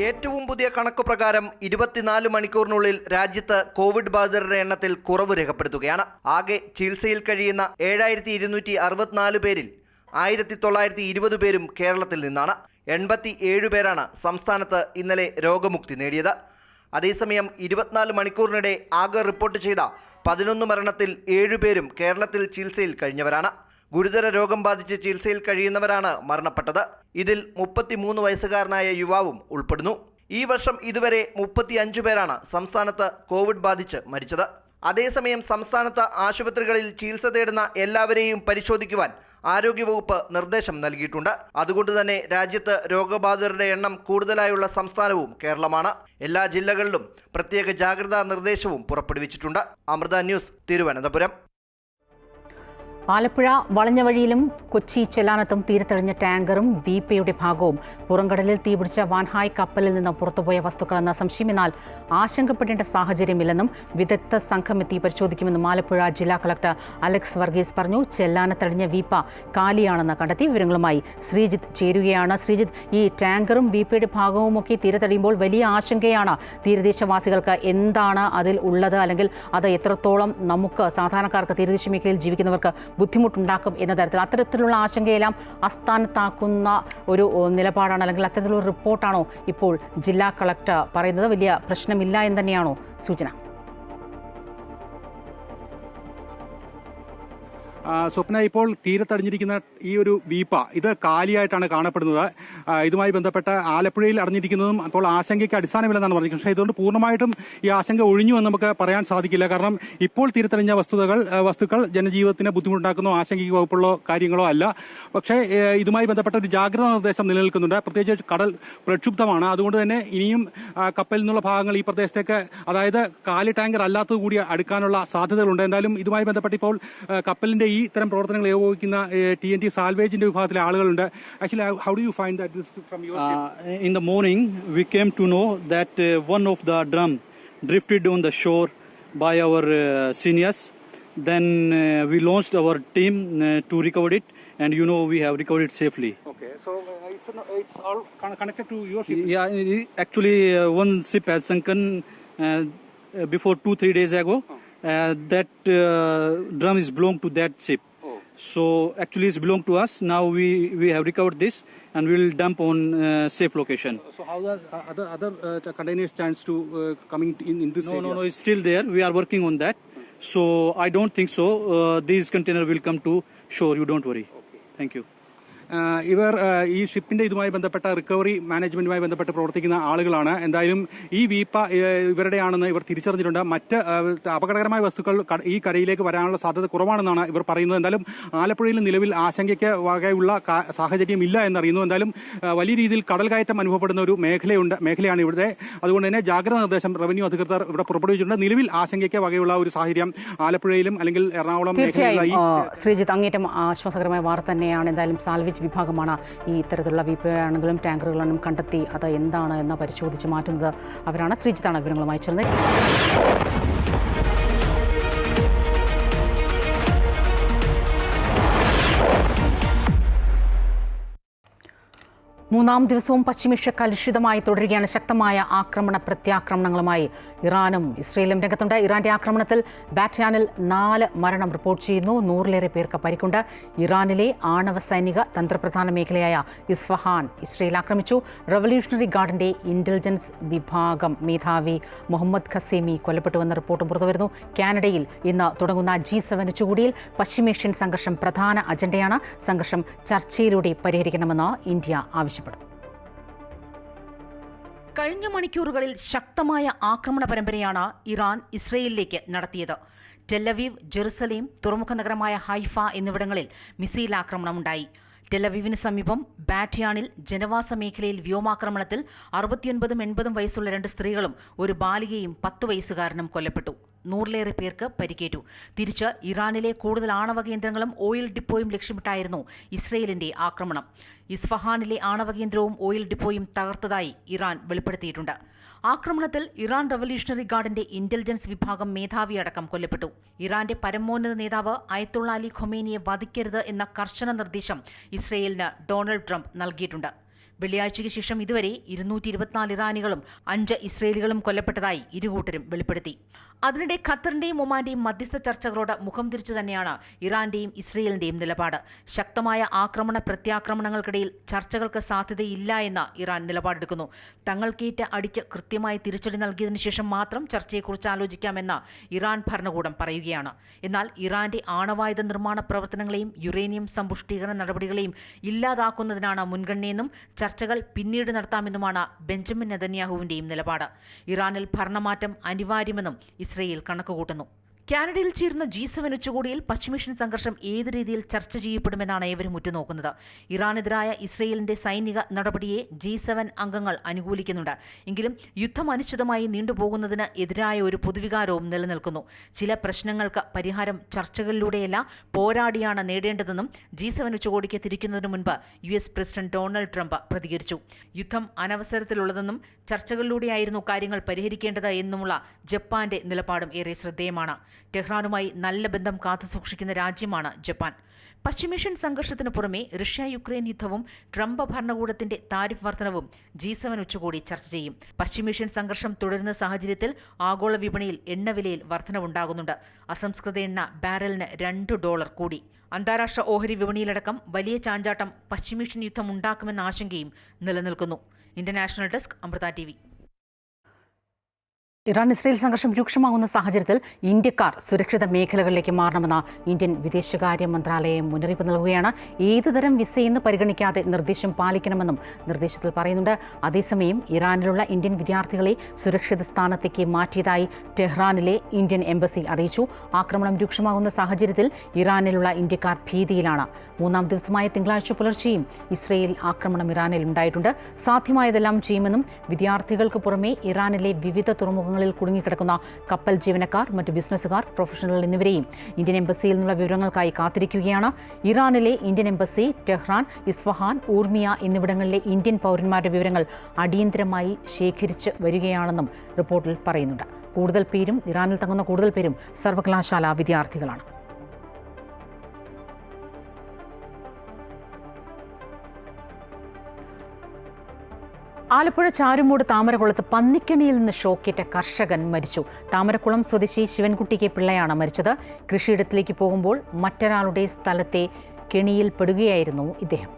ഏറ്റവും പുതിയ കണക്ക് പ്രകാരം 24 മണിക്കൂറിനുള്ളിൽ രാജ്യത്ത് കോവിഡ് ബാധിതരുടെ എണ്ണത്തിൽ കുറവ് രേഖപ്പെടുത്തുകയാണ്. ആകെ ചികിത്സയിൽ കഴിയുന്ന 7264 പേരിൽ 1920 പേരും കേരളത്തിൽ നിന്നാണ്. 87 പേരാണ് സംസ്ഥാനത്ത് ഇന്നലെ രോഗമുക്തി നേടിയത്. അതേസമയം 24 മണിക്കൂറിനിടെ ആകെ റിപ്പോർട്ട് ചെയ്ത 11 മരണത്തിൽ 7 പേരും കേരളത്തിൽ ചികിത്സയിൽ കഴിഞ്ഞവരാണ്. ഗുരുതര രോഗം ബാധിച്ച് ചികിത്സയിൽ കഴിയുന്നവരാണ് മരണപ്പെട്ടത്. ഇതിൽ 33 വയസ്സുകാരനായ യുവാവും ഉൾപ്പെടുന്നു. ഈ വർഷം ഇതുവരെ 35 പേരാണ് സംസ്ഥാനത്ത് കോവിഡ് ബാധിച്ച് മരിച്ചത്. അതേസമയം സംസ്ഥാനത്ത് ആശുപത്രികളിൽ ചികിത്സ തേടുന്ന എല്ലാവരെയും പരിശോധിക്കുവാൻ ആരോഗ്യവകുപ്പ് നിർദ്ദേശം നൽകിയിട്ടുണ്ട്. അതുകൊണ്ട് തന്നെ രാജ്യത്ത് രോഗബാധിതരുടെ എണ്ണം കൂടുതലായുള്ള സംസ്ഥാനവും കേരളമാണ്. എല്ലാ ജില്ലകളിലും പ്രത്യേക ജാഗ്രതാ നിർദ്ദേശവും പുറപ്പെടുവിച്ചിട്ടുണ്ട്. അമൃത ന്യൂസ്, തിരുവനന്തപുരം. ആലപ്പുഴ വളഞ്ഞ വഴിയിലും കൊച്ചി ചെല്ലാനത്തും തീരത്തടിഞ്ഞ ടാങ്കറും വീപ്പയുടെ ഭാഗവും പുറംകടലിൽ തീപിടിച്ച വാൻഹായ് കപ്പലിൽ നിന്ന് പുറത്തുപോയ വസ്തുക്കളെന്ന സംശയം. എന്നാൽ ആശങ്കപ്പെടേണ്ട സാഹചര്യമില്ലെന്നും വിദഗ്ധ സംഘം എത്തി പരിശോധിക്കുമെന്നും ആലപ്പുഴ ജില്ലാ കളക്ടർ അലക്സ് വർഗീസ് പറഞ്ഞു. ചെല്ലാനത്തടിഞ്ഞ വീപ്പ കാലിയാണെന്ന് കണ്ടെത്തി. വിവരങ്ങളുമായി ശ്രീജിത്ത് ചേരുകയാണ്. ശ്രീജിത്ത്, ഈ ടാങ്കറും വീപ്പയുടെ ഭാഗവുമൊക്കെ തീരത്തടിയുമ്പോൾ വലിയ ആശങ്കയാണ് തീരദേശവാസികൾക്ക്. എന്താണ് അതിൽ ഉള്ളത്, അല്ലെങ്കിൽ അത് എത്രത്തോളം നമുക്ക് സാധാരണക്കാർക്ക്, തീരദേശ മേഖലയിൽ ജീവിക്കുന്നവർക്ക് ബുദ്ധിമുട്ടുണ്ടാക്കും എന്ന തരത്തിൽ അത്തരത്തിലുള്ള ആശങ്കയെല്ലാം അസ്ഥാനത്താക്കുന്ന ഒരു നിലപാടാണ്, അല്ലെങ്കിൽ അത്തരത്തിലുള്ള റിപ്പോർട്ടാണോ ഇപ്പോൾ ജില്ലാ കളക്ടർ പറയുന്നത്? വലിയ പ്രശ്നമില്ല എന്ന് തന്നെയാണോ സൂചന? സ്വപ്ന, ഇപ്പോൾ തീരത്തടിഞ്ഞിരിക്കുന്ന ഈ ഒരു വീപ്പ ഇത് കാലിയായിട്ടാണ് കാണപ്പെടുന്നത്. ഇതുമായി ബന്ധപ്പെട്ട് ആലപ്പുഴയിൽ അടഞ്ഞിരിക്കുന്നതും അപ്പോൾ ആശങ്കയ്ക്ക് അടിസ്ഥാനമില്ലെന്നാണ് പറഞ്ഞത്. പക്ഷേ ഇതുകൊണ്ട് പൂർണ്ണമായിട്ടും ഈ ആശങ്ക ഒഴിഞ്ഞു എന്ന് നമുക്ക് പറയാൻ സാധിക്കില്ല. കാരണം ഇപ്പോൾ തീരത്തടിഞ്ഞ വസ്തുക്കൾ ജനജീവിതത്തിന് ബുദ്ധിമുട്ടുണ്ടാക്കുന്നോ ആശങ്കയ്ക്ക് വകുപ്പുള്ള കാര്യങ്ങളോ അല്ല. പക്ഷേ ഇതുമായി ബന്ധപ്പെട്ട ഒരു ജാഗ്രതാ നിർദ്ദേശം നിലനിൽക്കുന്നുണ്ട്. പ്രത്യേകിച്ച് കടൽ പ്രക്ഷുബ്ധമാണ്. അതുകൊണ്ട് തന്നെ ഇനിയും കപ്പലിൽ നിന്നുള്ള ഭാഗങ്ങൾ ഈ പ്രദേശത്തേക്ക്, അതായത് കാലി ടാങ്കർ അല്ലാത്തത് കൂടി അടുക്കാനുള്ള സാധ്യതകളുണ്ട്. എന്തായാലും ഇതുമായി ബന്ധപ്പെട്ട് ഇപ്പോൾ കപ്പലിന്റെ ഈ ഇത്തരം പ്രവർത്തനങ്ങൾ ഏകോപിക്കുന്ന TNT സാൽവേജിന്റെ വിഭാഗത്തിലെ ആളുകളുണ്ട്. Actually, how do you find that this from your in the morning we came to know that one of the drum drifted on the shore by our seniors. Then we launched our team to recover it, and we have recovered it safely. Okay, so it's all connected to your ship? Yeah, actually one ship has sunken before 2-3 days ago. That drum is belong to that ship. So actually it's belong to us. Now we have recovered this and we will dump on safe location. So how the other containers chance to coming in this area? No, it's still there. We are working on that. So I don't think so. These container will come to shore. You don't worry. Thank you. ഇവർ ഈ ഷിപ്പിന്റെ ഇതുമായി ബന്ധപ്പെട്ട recovery മാനേജ്മെന്റുമായി ബന്ധപ്പെട്ട് പ്രവർത്തിക്കുന്ന ആളുകളാണ്. എന്തായാലും ഈ വീപ്പ ഇവരുടെയാണെന്ന് ഇവർ തിരിച്ചറിഞ്ഞിട്ടുണ്ട്. മറ്റ് അപകടകരമായ വസ്തുക്കൾ ഈ കരയിലേക്ക് വരാനുള്ള സാധ്യത കുറവാണെന്നാണ് ഇവർ പറയുന്നത്. എന്തായാലും ആലപ്പുഴയിൽ നിലവിൽ ആശങ്കയ്ക്ക് വകയുള്ള സാഹചര്യം ഇല്ല എന്നറിയുന്നു. എന്തായാലും വലിയ രീതിയിൽ കടൽ കയറ്റം അനുഭവപ്പെടുന്ന ഒരു മേഖലയാണ് ഇവിടെ. അതുകൊണ്ട് തന്നെ ജാഗ്രതാ നിർദ്ദേശം റവന്യൂ അധികൃതർ ഇവിടെ പുറപ്പെടുവിച്ചിട്ടുണ്ട്. നിലവിൽ ആശങ്കയ്ക്ക് വകയുള്ള ഒരു സാഹചര്യം ആലപ്പുഴയിലും അല്ലെങ്കിൽ എറണാകുളം തീർച്ചയായും ശ്രീജിത്ത്, അങ്ങേറ്റം ആശ്വാസകരമായ വാർത്ത തന്നെയാണ്. എന്തായാലും സാൽവേജ് വിഭാഗമാണ് ഈ ഇത്തരത്തിലുള്ള വീപ്പയാണെങ്കിലും ടാങ്കറുകളാണെങ്കിലും കണ്ടെത്തി അത് എന്താണ് എന്ന് പരിശോധിച്ച് മാറ്റുന്നത് അവരാണ്. ശ്രീജിത്താണ് വിവരങ്ങളുമായി ചേർന്നത്. മൂന്നാം ദിവസവും പശ്ചിമേഷ്യ കലുഷിതമായി തുടരുകയാണ്. ശക്തമായ ആക്രമണ പ്രത്യാക്രമണങ്ങളുമായി ഇറാനും ഇസ്രയേലും രംഗത്തുണ്ട്. ഇറാന്റെ ആക്രമണത്തിൽ ബാറ്റിയാനിൽ 4 മരണം റിപ്പോർട്ട് ചെയ്യുന്നു. 100-ലേറെ പേർക്ക് പരിക്കുണ്ട്. ഇറാനിലെ ആണവ സൈനിക തന്ത്രപ്രധാന മേഖലയായ ഇസ്ഫഹാൻ ഇസ്രയേൽ ആക്രമിച്ചു. റവല്യൂഷണറി ഗാർഡിന്റെ ഇന്റലിജൻസ് വിഭാഗം മേധാവി മുഹമ്മദ് ഖസേമി കൊല്ലപ്പെട്ടുവെന്ന റിപ്പോർട്ടും പുറത്തുവരുന്നു. കാനഡയിൽ ഇന്ന് തുടങ്ങുന്ന G7 ഉച്ചകോടിയിൽ പശ്ചിമേഷ്യൻ സംഘർഷം പ്രധാന അജണ്ടയാണ്. സംഘർഷം ചർച്ചയിലൂടെ പരിഹരിക്കണമെന്ന് ഇന്ത്യ ആവശ്യപ്പെട്ടു. കഴിഞ്ഞ മണിക്കൂറുകളിൽ ശക്തമായ ആക്രമണ പരമ്പരയാണ് ഇറാൻ ഇസ്രയേലിലേക്ക് നടത്തിയത്. ടെലവീവ്, ജെറുസലേം, തുറമുഖ നഗരമായ ഹൈഫ എന്നിവിടങ്ങളിൽ മിസൈൽ ആക്രമണമുണ്ടായി. ടെലവീവിന് സമീപം ബാറ്റിയാനിൽ ജനവാസ മേഖലയിൽ വ്യോമാക്രമണത്തിൽ 69-80 വയസ്സുള്ള 2 സ്ത്രീകളും ഒരു ബാലികയും 10 വയസ്സുകാരനും കൊല്ലപ്പെട്ടു. 100-ലേറെ പേർക്ക് പരിക്കേറ്റു. തിരിച്ച് ഇറാനിലെ കൂടുതൽ ആണവ കേന്ദ്രങ്ങളും ഓയിൽ ഡിപ്പോയും ലക്ഷ്യമിട്ടായിരുന്നു ഇസ്രയേലിന്റെ ആക്രമണം. ഇസ്ഫഹാനിലെ ആണവ കേന്ദ്രവും ഓയിൽ ഡിപ്പോയും തകർത്തതായി ഇറാൻ വെളിപ്പെടുത്തിയിട്ടുണ്ട്. ആക്രമണത്തിൽ ഇറാൻ റവല്യൂഷണറി ഗാർഡിന്റെ ഇന്റലിജൻസ് വിഭാഗം മേധാവിയടക്കം കൊല്ലപ്പെട്ടു. ഇറാന്റെ പരമോന്നത നേതാവ് അയത്തുള്ള അലി ഖൊമേനിയെ വധിക്കരുത് എന്ന കർശന നിർദ്ദേശം ഇസ്രയേലിന് ഡൊണാൾഡ് ട്രംപ് നൽകിയിട്ടുണ്ട്. വെള്ളിയാഴ്ചയ്ക്ക് ശേഷം ഇതുവരെ 224 ഇറാനികളും 5 ഇസ്രയേലികളും കൊല്ലപ്പെട്ടതായി ഇരുകൂട്ടരും വെളിപ്പെടുത്തി. അതിനിടെ ഖത്തറിന്റെയും ഒമാന്റെയും മധ്യസ്ഥ ചർച്ചകളോട് മുഖം തിരിച്ചു തന്നെയാണ് ഇറാന്റെയും ഇസ്രയേലിന്റെയും നിലപാട്. ശക്തമായ ആക്രമണ പ്രത്യാക്രമണങ്ങൾക്കിടയിൽ ചർച്ചകൾക്ക് സാധ്യതയില്ല എന്ന് ഇറാൻ നിലപാടെടുക്കുന്നു. തങ്ങൾക്കേറ്റ അടിക്ക് കൃത്യമായി തിരിച്ചടി നൽകിയതിനു ശേഷം മാത്രം ചർച്ചയെക്കുറിച്ച് ആലോചിക്കാമെന്ന് ഇറാൻ ഭരണകൂടം പറയുകയാണ്. എന്നാൽ ഇറാന്റെ ആണവായുധ നിർമ്മാണ പ്രവർത്തനങ്ങളെയും യുറേനിയം സമ്പുഷ്ടീകരണ നടപടികളെയും ഇല്ലാതാക്കുന്നതിനാണ് മുൻഗണനയെന്നും ചർച്ചകൾ പിന്നീട് നടത്താമെന്നുമാണ് ബെഞ്ചമിൻ നെതന്യാഹുവിന്റെയും നിലപാട്. ഇറാനിൽ ഭരണമാറ്റം അനിവാര്യമെന്നും ഇസ്രയേൽ കണക്കുകൂട്ടുന്നു. കാനഡയിൽ ചേരുന്ന G7 ഉച്ചകോടിയിൽ പശ്ചിമേഷ്യൻ സംഘർഷം ഏത് രീതിയിൽ ചർച്ച ചെയ്യപ്പെടുമെന്നാണ് ഏവരും ഉറ്റുനോക്കുന്നത്. ഇറാനെതിരായ ഇസ്രയേലിന്റെ സൈനിക നടപടിയെ G7 അംഗങ്ങൾ അനുകൂലിക്കുന്നുണ്ട്. എങ്കിലും യുദ്ധം അനിശ്ചിതമായി നീണ്ടുപോകുന്നതിന് എതിരായ ഒരു പൊതുവികാരവും നിലനിൽക്കുന്നു. ചില പ്രശ്നങ്ങൾക്ക് പരിഹാരം ചർച്ചകളിലൂടെയല്ല പോരാടിയാണ് നേടേണ്ടതെന്നും G7 ഉച്ചകോടിക്ക് തിരിക്കുന്നതിന് മുൻപ് US പ്രസിഡന്റ് ഡൊണാൾഡ് ട്രംപ് പ്രതികരിച്ചു. യുദ്ധം അനവസരത്തിലുള്ളതെന്നും ചർച്ചകളിലൂടെയായിരുന്നു കാര്യങ്ങൾ പരിഹരിക്കേണ്ടത് എന്നുമുള്ള ജപ്പാന്റെ നിലപാടും ഏറെ ശ്രദ്ധേയമാണ്. ടെഹ്റാനുമായി നല്ല ബന്ധം കാത്തുസൂക്ഷിക്കുന്ന രാജ്യമാണ് ജപ്പാൻ. പശ്ചിമേഷ്യൻ സംഘർഷത്തിന് പുറമെ റഷ്യ യുക്രൈൻ യുദ്ധവും ട്രംപ് ഭരണകൂടത്തിന്റെ താരിഫ് വർധനവും G7 ഉച്ചകോടി ചർച്ച ചെയ്യും. പശ്ചിമേഷ്യൻ സംഘർഷം തുടരുന്ന സാഹചര്യത്തിൽ ആഗോള വിപണിയിൽ എണ്ണവിലയിൽ വർധനവുണ്ടാകുന്നുണ്ട്. അസംസ്കൃത എണ്ണ ബാരലിന് $2 കൂടി. അന്താരാഷ്ട്ര ഓഹരി വിപണിയിലടക്കം വലിയ ചാഞ്ചാട്ടം പശ്ചിമേഷ്യൻ യുദ്ധം ഉണ്ടാക്കുമെന്ന ആശങ്കയും നിലനിൽക്കുന്നു. International desk, Amrita TV. Iran Israel സംഘർഷം രൂക്ഷമാകുന്ന സാഹചര്യത്തിൽ ഇന്ത്യക്കാർ സുരക്ഷിത മേഖലകളിലേക്ക് മാറണമെന്ന് ഇന്ത്യൻ വിദേശകാര്യ മന്ത്രാലയം മുന്നറിയിപ്പ് നൽകുകയാണ്. ഏതുതരം വിസയെന്ന് പരിഗണിക്കാതെ നിർദ്ദേശം പാലിക്കണമെന്നും നിർദ്ദേശത്തിൽ പറയുന്നുണ്ട്. അതേസമയം ഇറാനിലുള്ള ഇന്ത്യൻ വിദ്യാർത്ഥികളെ സുരക്ഷിത സ്ഥാനത്തേക്ക് മാറ്റിയതായി ടെഹ്റാനിലെ ഇന്ത്യൻ എംബസി അറിയിച്ചു. ആക്രമണം രൂക്ഷമാകുന്ന സാഹചര്യത്തിൽ ഇറാനിലുള്ള ഇന്ത്യക്കാർ ഭീതിയിലാണ്. 3-ാം ദിവസമായ തിങ്കളാഴ്ച പുലർച്ചെയും ഇസ്രയേൽ ആക്രമണം ഇറാനിൽ ഉണ്ടായിട്ടുണ്ട്. സാധ്യമായതെല്ലാം ചെയ്യുമെന്നും വിദ്യാർത്ഥികൾക്ക് പുറമെ ഇറാനിലെ വിവിധ തുറമുഖങ്ങളിൽ കുടുങ്ങിക്കിടക്കുന്ന കപ്പൽ ജീവനക്കാർ, മറ്റ് ബിസിനസ്സുകാർ, പ്രൊഫഷണലുകൾ എന്നിവരെയും ഇന്ത്യൻ എംബസിയിൽ നിന്നുള്ള വിവരങ്ങൾക്കായി കാത്തിരിക്കുകയാണ്. ഇറാനിലെ ഇന്ത്യൻ എംബസി ടെഹ്റാൻ, ഇസ്ഫഹാൻ, ഊർമിയ എന്നിവിടങ്ങളിലെ ഇന്ത്യൻ പൗരന്മാരുടെ വിവരങ്ങൾ അടിയന്തരമായി ശേഖരിച്ച് വരികയാണെന്നും റിപ്പോർട്ടിൽ പറയുന്നുണ്ട്. ഇറാനിൽ തങ്ങുന്ന കൂടുതൽ പേരും സർവകലാശാല വിദ്യാർത്ഥികളാണ്. ആലപ്പുഴ ചാരുമൂട് താമരക്കുളത്ത് പന്നിക്കെണിയിൽ നിന്ന് ഷോക്കേറ്റ കർഷകൻ മരിച്ചു. താമരക്കുളം സ്വദേശി ശിവൻകുട്ടി കെ പിള്ളയാണ് മരിച്ചത്. കൃഷിയിടത്തിലേക്ക് പോകുമ്പോൾ മറ്റൊരാളുടെ സ്ഥലത്തെ കെണിയിൽ പെടുകയായിരുന്നു ഇദ്ദേഹം.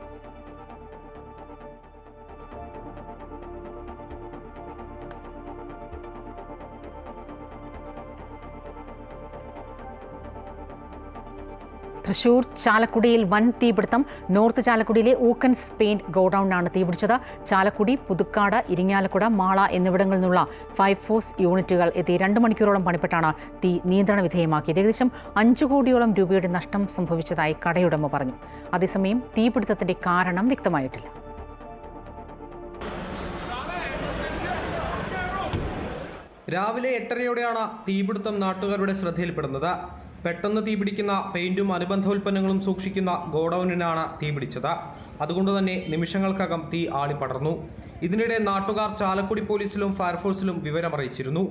തൃശൂർ ചാലക്കുടിയിൽ വൻ തീപിടുത്തം. നോർത്ത് ചാലക്കുടിയിലെ ഊക്കൻസ് പെയിന്റ് ഗോഡൌണിനാണ് തീപിടിച്ചത്. ചാലക്കുടി, പുതുക്കാട്, ഇരിങ്ങാലക്കുട, മാള എന്നിവിടങ്ങളിൽ നിന്നുള്ള ഫയർഫോഴ്സ് യൂണിറ്റുകൾ എത്തി 2 മണിക്കൂറോളം പണിപ്പെട്ടാണ് തീ നിയന്ത്രണ വിധേയമാക്കിയത്. ഏകദേശം 5 കോടിയോളം രൂപയുടെ നഷ്ടം സംഭവിച്ചതായി കടയുടമ പറഞ്ഞു. അതേസമയം തീപിടുത്തത്തിന്റെ കാരണം വ്യക്തമായിട്ടില്ല. രാവിലെ 8:30യോടെയാണ് തീപിടുത്തം നാട്ടുകാരുടെ ശ്രദ്ധയിൽപ്പെടുന്നത്. പെട്ടെന്ന് തീപിടിക്കുന്ന പെയിന്റും അനുബന്ധോൽപ്പന്നങ്ങളും സൂക്ഷിക്കുന്ന ഗോഡൌണിനാണ് തീപിടിച്ചത്. അതുകൊണ്ട് തന്നെ നിമിഷങ്ങൾക്കകം തീ ആളിപ്പടർന്നു. ഇതിനിടെ നാട്ടുകാർ ചാലക്കുടി പോലീസിലും ഫയർഫോഴ്സിലും വിവരമറിയിച്ചിരുന്നു.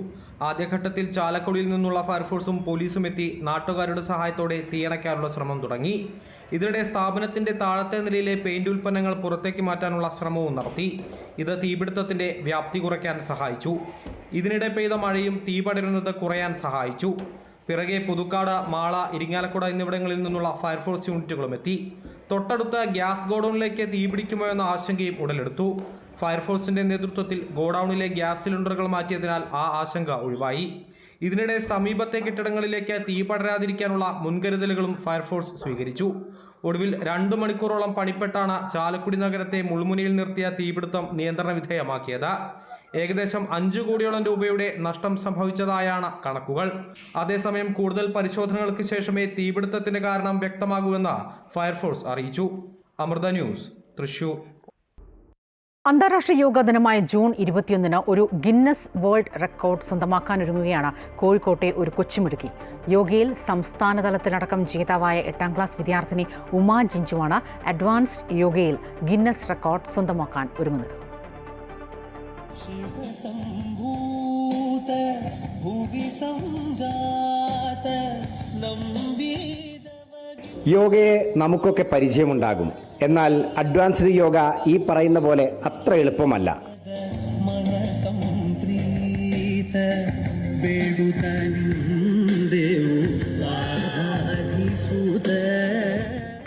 ആദ്യഘട്ടത്തിൽ ചാലക്കുടിയിൽ നിന്നുള്ള ഫയർഫോഴ്സും പോലീസും എത്തി നാട്ടുകാരുടെ സഹായത്തോടെ തീയണയ്ക്കാനുള്ള ശ്രമം തുടങ്ങി. ഇതിനിടെ സ്ഥാപനത്തിന്റെ താഴത്തെ നിലയിലെ പെയിന്റ് ഉൽപ്പന്നങ്ങൾ പുറത്തേക്ക് മാറ്റാനുള്ള ശ്രമവും നടത്തി. ഇത് തീപിടുത്തത്തിന്റെ വ്യാപ്തി കുറയ്ക്കാൻ സഹായിച്ചു. ഇതിനിടെ പെയ്ത മഴയും തീ പടരുന്നത് കുറയാൻ സഹായിച്ചു. പിറകെ പുതുക്കാട്, മാള, ഇരിങ്ങാലക്കുട എന്നിവിടങ്ങളിൽ നിന്നുള്ള ഫയർഫോഴ്സ് യൂണിറ്റുകളും എത്തി. തൊട്ടടുത്ത ഗ്യാസ് ഗോഡൌണിലേക്ക് തീപിടിക്കുമോ എന്ന ആശങ്കയും ഉടലെടുത്തു. ഫയർഫോഴ്സിന്റെ നേതൃത്വത്തിൽ ഗോഡൌണിലെ ഗ്യാസ് സിലിണ്ടറുകൾ മാറ്റിയതിനാൽ ആ ആശങ്ക ഒഴിവായി. ഇതിനിടെ സമീപത്തെ കെട്ടിടങ്ങളിലേക്ക് തീ പടരാതിരിക്കാനുള്ള മുൻകരുതലുകളും ഫയർഫോഴ്സ് സ്വീകരിച്ചു. ഒടുവിൽ 2 മണിക്കൂറോളം പണിപ്പെട്ടാണ് ചാലക്കുടി നഗരത്തെ മുൾമുനയിൽ നിർത്തിയ തീപിടുത്തം നിയന്ത്രണ വിധേയമാക്കിയത്. ഏകദേശം 5 കോടിയോളം രൂപയുടെ നഷ്ടം സംഭവിച്ചതായാണ് കണക്കുകൾ. അതേസമയം കൂടുതൽ പരിശോധനകൾക്ക് ശേഷമേ തീപിടുത്തത്തിന്റെ കാരണം വ്യക്തമാകൂവെന്ന് ഫയർഫോഴ്സ് അറിയിച്ചു. അമൃത ന്യൂസ്, തൃശൂർ. അന്താരാഷ്ട്ര യോഗാ ദിനമായ ജൂൺ 21 ഒരു ഗിന്നസ് വേൾഡ് റെക്കോർഡ് സ്വന്തമാക്കാനൊരുങ്ങുകയാണ് കോഴിക്കോട്ടെ ഒരു കൊച്ചുമിടുക്കി. യോഗയിൽ സംസ്ഥാന തലത്തിലടക്കം ജേതാവായ 8ാം ക്ലാസ് വിദ്യാർത്ഥിനി ഉമാ ജിഞ്ചുവാണ് അഡ്വാൻസ്ഡ് യോഗയിൽ ഗിന്നസ് റെക്കോർഡ് സ്വന്തമാക്കാൻ ഒരുങ്ങുന്നത്. യോഗയെ നമുക്കൊക്കെ പരിചയമുണ്ടാകും. എന്നാൽ അഡ്വാൻസ്ഡ് യോഗ ഈ പറയുന്ന പോലെ അത്ര എളുപ്പമല്ല.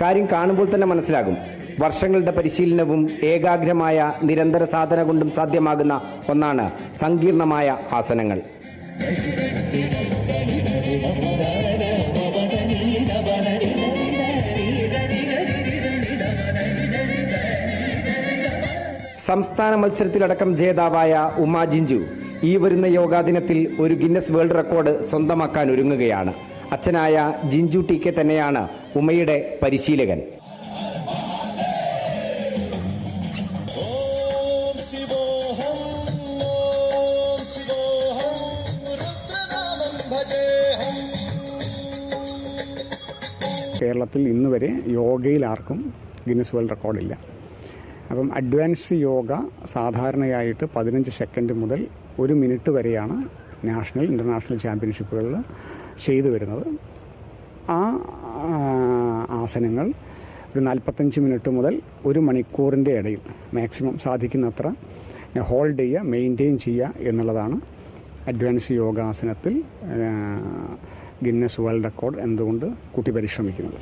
കാര്യം കാണുമ്പോൾ തന്നെ മനസ്സിലാകും. വർഷങ്ങളുടെ പരിശീലനവും ഏകാഗ്രമായ നിരന്തര സാധന കൊണ്ടും സാധ്യമാകുന്ന ഒന്നാണ് സങ്കീർണമായ ആസനങ്ങൾ. സംസ്ഥാന മത്സരത്തിലടക്കം ജേതാവായ ഉമാ ജിഞ്ചു ഈ വരുന്ന യോഗാ ദിനത്തിൽ ഒരു ഗിന്നസ് വേൾഡ് റെക്കോർഡ് സ്വന്തമാക്കാൻ ഒരുങ്ങുകയാണ്. അച്ഛനായ ജിഞ്ചു ടി കെ തന്നെയാണ് ഉമയുടെ പരിശീലകൻ. കേരളത്തിൽ ഇന്ന് വരെ യോഗയിൽ ആർക്കും ഗിന്നസ് വേൾഡ് റെക്കോർഡില്ല. അപ്പം അഡ്വാൻസ് യോഗ സാധാരണയായിട്ട് 15 സെക്കൻഡ് മുതൽ 1 മിനിറ്റ് വരെയാണ് നാഷണൽ ഇൻ്റർനാഷണൽ ചാമ്പ്യൻഷിപ്പുകളിൽ ചെയ്തു വരുന്നത്. ആ ആസനങ്ങൾ ഒരു 45 മിനിറ്റ് മുതൽ 1 മണിക്കൂറിൻ്റെ ഇടയിൽ മാക്സിമം സാധിക്കുന്നത്ര ഹോൾഡ് ചെയ്യുക, മെയിൻറ്റെയിൻ ചെയ്യുക എന്നുള്ളതാണ് അഡ്വാൻസ് യോഗാസനത്തിൽ ഗിന്നസ് വേൾഡ് റെക്കോർഡ് എന്തുകൊണ്ട് കുട്ടി പരിശ്രമിക്കുന്നത്.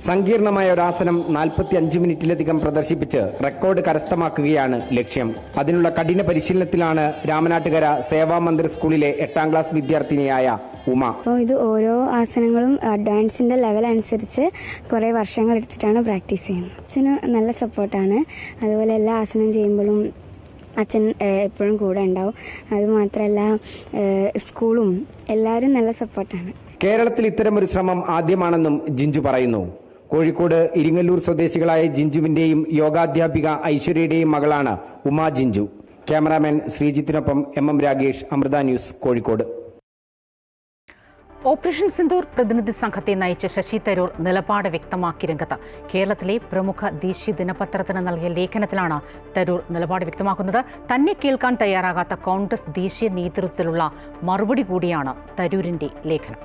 സങ്കീർണമായ ഒരു ആസനം 45 മിനിറ്റിലധികം പ്രദർശിപ്പിച്ച് റെക്കോർഡ് കരസ്ഥമാക്കുകയാണ് ലക്ഷ്യം. അതിനുള്ള കഠിന പരിശീലനത്തിലാണ് രാമനാട്ടുകര സേവാമന്ദിർ സ്കൂളിലെ 8ാം ക്ലാസ് വിദ്യാർത്ഥിനിയായ ഉമ. അപ്പോൾ ഇത് ഓരോ ആസനങ്ങളും അഡ്വാൻസിൻ്റെ ലെവൽ അനുസരിച്ച് കുറേ വർഷങ്ങൾ എടുത്തിട്ടാണ് പ്രാക്ടീസ് ചെയ്യുന്നത്. അച്ഛന് നല്ല സപ്പോർട്ടാണ്. അതുപോലെ എല്ലാ ആസനം ചെയ്യുമ്പോഴും അച്ഛൻ എപ്പോഴും കൂടെ ഉണ്ടാവും. അതുമാത്രമല്ല സ്കൂളും എല്ലാവരും നല്ല സപ്പോർട്ടാണ്. കേരളത്തിൽ ഇത്തരമൊരു ശ്രമം ആദ്യമാണെന്നും ജിഞ്ചു പറയുന്നു. കോഴിക്കോട് ഇരിങ്ങല്ലൂർ സ്വദേശികളായ ജിഞ്ചുവിന്റെയും യോഗാധ്യാപിക ഐശ്വര്യയുടെയും മകളാണ് ഉമാ ജിഞ്ചു. ക്യാമറാമാൻ ശ്രീജിത്തിനൊപ്പം MM Ragesh, Amrita news, Kozhikode. Operation Sindoor പ്രതിനിധി സംഘത്തെ നയിച്ച ശശി തരൂർ നിലപാട് വ്യക്തമാക്കി രംഗത്ത്. കേരളത്തിലെ പ്രമുഖ ദേശീയ ദിനപത്രത്തിന് നൽകിയ ലേഖനത്തിലാണ് തരൂർ നിലപാട് വ്യക്തമാക്കുന്നത്. തന്നെ കേൾക്കാൻ തയ്യാറാകാത്ത കോൺഗ്രസ് ദേശീയ നേതൃത്വത്തിലുള്ള മറുപടി കൂടിയാണ് തരൂരിന്റെ ലേഖനം.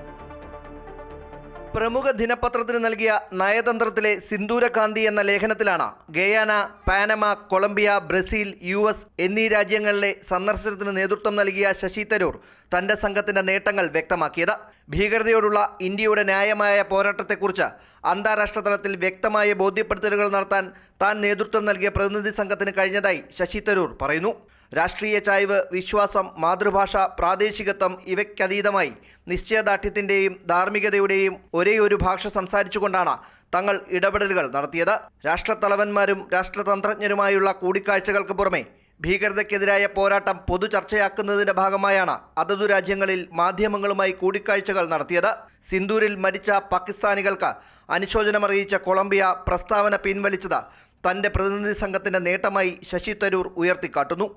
പ്രമുഖ ദിനപത്രത്തിന് നൽകിയ നയതന്ത്രത്തിലെ സിന്ദൂരകാന്തി എന്ന ലേഖനത്തിലാണ് Guyana, Panama, Colombia, Brazil, US എന്നീ രാജ്യങ്ങളിലെ സന്ദർശനത്തിന് നേതൃത്വം നൽകിയ ശശി തരൂർ തന്റെ സംഘത്തിന്റെ നേട്ടങ്ങൾ വ്യക്തമാക്കിയത്. ഭീകരതയോടുള്ള ഇന്ത്യയുടെ ന്യായമായ പോരാട്ടത്തെക്കുറിച്ച് അന്താരാഷ്ട്ര തലത്തിൽ വ്യക്തമായ ബോധ്യപ്പെടുത്തലുകൾ നടത്താൻ താൻ നേതൃത്വം നൽകിയ പ്രതിനിധി സംഘത്തിന് കഴിഞ്ഞതായി ശശി തരൂർ പറയുന്നു. രാഷ്ട്രീയ ചായ്വ്, വിശ്വാസം, മാതൃഭാഷ, പ്രാദേശികത്വം ഇവയ്ക്കതീതമായി നിശ്ചയദാർഢ്യത്തിൻ്റെയും ധാർമ്മികതയുടെയും ഒരേയൊരു ഭാഷ സംസാരിച്ചുകൊണ്ടാണ് തങ്ങൾ ഇടപെടലുകൾ നടത്തിയത്. രാഷ്ട്രത്തലവന്മാരും രാഷ്ട്രതന്ത്രജ്ഞരുമായുള്ള കൂടിക്കാഴ്ചകൾക്ക് പുറമെ ഭീകരതയ്ക്കെതിരായ പോരാട്ടം പൊതു ചർച്ചയാക്കുന്നതിന്റെ ഭാഗമായാണ് അതതു രാജ്യങ്ങളിൽ മാധ്യമങ്ങളുമായി കൂടിക്കാഴ്ചകൾ നടത്തിയത്. സിന്ദൂരിൽ മരിച്ച പാകിസ്ഥാനികൾക്ക് അനുശോചനമറിയിച്ച കൊളംബിയ പ്രസ്താവന പിൻവലിച്ചത് തന്റെ പ്രതിനിധി സംഘത്തിന്റെ നേട്ടമായി ശശി തരൂർ ഉയർത്തിക്കാട്ടുന്നു.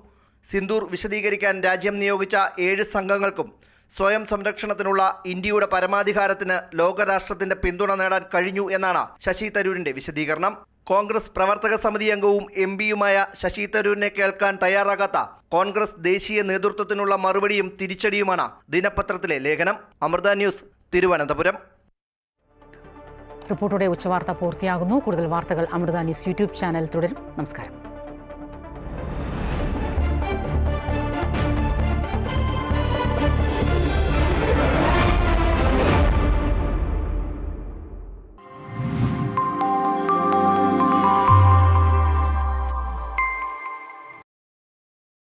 സിന്ദൂർ വിശദീകരിക്കാൻ രാജ്യം നിയോഗിച്ച 7 സംഘങ്ങൾക്കും സ്വയം സംരക്ഷണത്തിനുള്ള ഇന്ത്യയുടെ പരമാധികാരത്തിന് ലോകരാഷ്ട്രത്തിന്റെ പിന്തുണ നേടാൻ കഴിഞ്ഞു എന്നാണ് ശശി തരൂരിന്റെ വിശദീകരണം. കോൺഗ്രസ് പ്രവർത്തക സമിതി അംഗവും MP-യുമായ ശശി തരൂരിനെ കേൾക്കാൻ തയ്യാറാകാത്ത കോൺഗ്രസ് ദേശീയ നേതൃത്വത്തിനുള്ള മറുപടിയും തിരിച്ചടിയുമാണ് ദിനപത്രത്തിലെ ലേഖനം. അമൃത ന്യൂസ്, തിരുവനന്തപുരം. റിപ്പോർട്ടോടെ ഉച്ചവാർത്ത പൂർത്തിയാകുന്നു. കൂടുതൽ വാർത്തകൾ അമൃത ന്യൂസ് യൂട്യൂബ് ചാനൽ തുടരും. നമസ്കാരം.